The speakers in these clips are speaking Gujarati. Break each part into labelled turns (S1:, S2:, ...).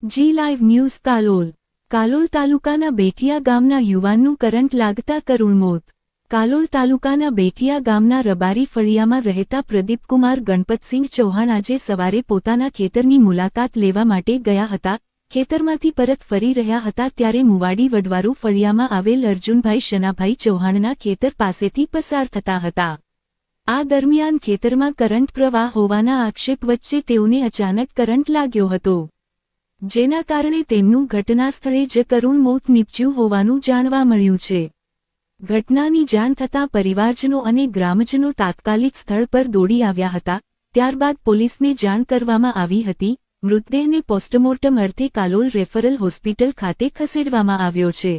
S1: જી લાઈવ ન્યૂઝ કાલોલ તાલુકાના બેઠિયા ગામના યુવાનનું કરંટ લાગતા કરુણ મોત। કાલોલ તાલુકાના બેઠિયા ગામના રબારી ફળિયામાં રહેતા પ્રદીપકુમાર ગણપતસિંહ ચૌહાણ આજે સવારે પોતાના ખેતરની મુલાકાત લેવા માટે ગયા હતા। ખેતરમાંથી પરત ફરી રહ્યા હતા ત્યારે મુવાડી વડવારૂ ફળિયામાં આવેલ અર્જુનભાઈ શનાભાઈ ચૌહાણના ખેતર પાસેથી પસાર થતા હતા। આ દરમિયાન ખેતરમાં કરંટ પ્રવાહ હોવાના આક્ષેપ વચ્ચે તેઓને અચાનક કરંટ લાગ્યો હતો, જેના કારણે તેમનું ઘટના સ્થળે જ કરુણ મોત નીપજ્યું હોવાનું જાણવા મળ્યું છે। ઘટનાની જાણ થતાં પરિવારજનો અને ગ્રામજનો તાત્કાલિક સ્થળ પર દોડી આવ્યા હતા। ત્યારબાદ પોલીસને જાણ કરવામાં આવી હતી। મૃતદેહને પોસ્ટમોર્ટમ અર્થે કાલોલ રેફરલ હોસ્પિટલ ખાતે ખસેડવામાં આવ્યો છે।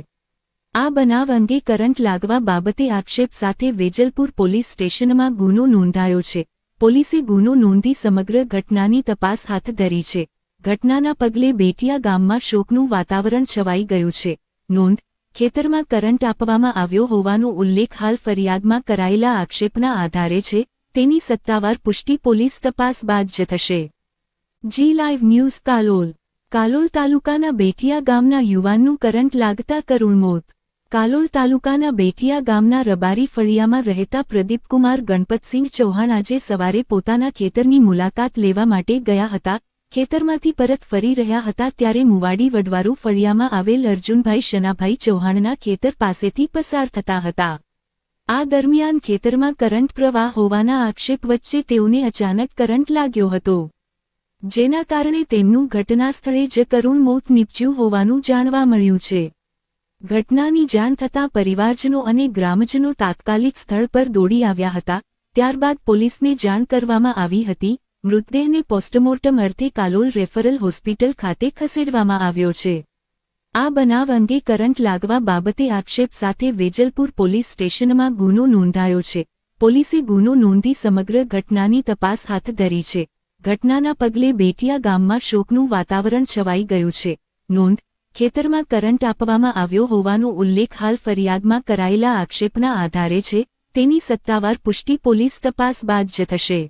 S1: આ બનાવ અંગે કરંટ લાગવા બાબતે આક્ષેપ સાથે વેજલપુર પોલીસ સ્ટેશનમાં ગુનો નોંધાયો છે। પોલીસે ગુનો નોંધી સમગ્ર ઘટનાની તપાસ હાથ ધરી છે। ઘટનાના પગલે બેઠિયા ગામમાં શોકનું વાતાવરણ છવાઈ ગયું છે। નોંધ: ખેતરમાં કરંટ આપવામાં આવ્યો હોવાનો ઉલ્લેખ હાલ ફરિયાદમાં કરાયેલા આક્ષેપના આધારે છે। તેની સત્તાવાર પુષ્ટિ પોલીસ તપાસ બાદ જ થશે। જી લાઈવ ન્યૂઝ કાલોલ તાલુકાના બેઠિયા ગામના યુવાનનું કરંટ લાગતા કરુણ મોત। કાલોલ તાલુકાના બેઠિયા ગામના રબારી ફળિયામાં રહેતા પ્રદીપકુમાર ગણપતસિંહ ચૌહાણ આજે સવારે પોતાના ખેતરની મુલાકાત લેવા માટે ગયા હતા। ખેતરમાંથી પરત ફરી રહ્યા હતા ત્યારે મુવાડી વડવારૂ ફળિયામાં આવેલ અર્જુનભાઈ શનાભાઈ ચૌહાણના ખેતર પાસેથી પસાર થતા હતા। આ દરમિયાન ખેતરમાં કરંટ પ્રવાહ હોવાના આક્ષેપ વચ્ચે તેઓને અચાનક કરંટ લાગ્યો હતો, જેના કારણે તેમનું ઘટના સ્થળે જ કરુણ મોત નીપજ્યું હોવાનું જાણવા મળ્યું છે। ઘટનાની જાણ થતાં પરિવારજનો અને ગ્રામજનો તાત્કાલિક સ્થળ પર દોડી આવ્યા હતા। ત્યારબાદ પોલીસને જાણ કરવામાં આવી હતી। મૃતદેહને પોસ્ટમોર્ટમ અર્થે કાલોલ રેફરલ હોસ્પિટલ ખાતે ખસેડવામાં આવ્યો છે। આ બનાવ અંગે કરંટ લાગવા બાબતે આક્ષેપ સાથે વેજલપુર પોલીસ સ્ટેશનમાં ગુનો નોંધાયો છે। પોલીસે ગુનો નોંધી સમગ્ર ઘટનાની તપાસ હાથ ધરી છે। ઘટનાના પગલે બેઠિયા ગામમાં શોકનું વાતાવરણ છવાઈ ગયું છે। નોંધ: ખેતરમાં કરંટ આપવામાં આવ્યો હોવાનો ઉલ્લેખ હાલ ફરિયાદમાં કરાયેલા આક્ષેપના આધારે છે। તેની સત્તાવાર પુષ્ટિ પોલીસ તપાસ બાદ જ થશે।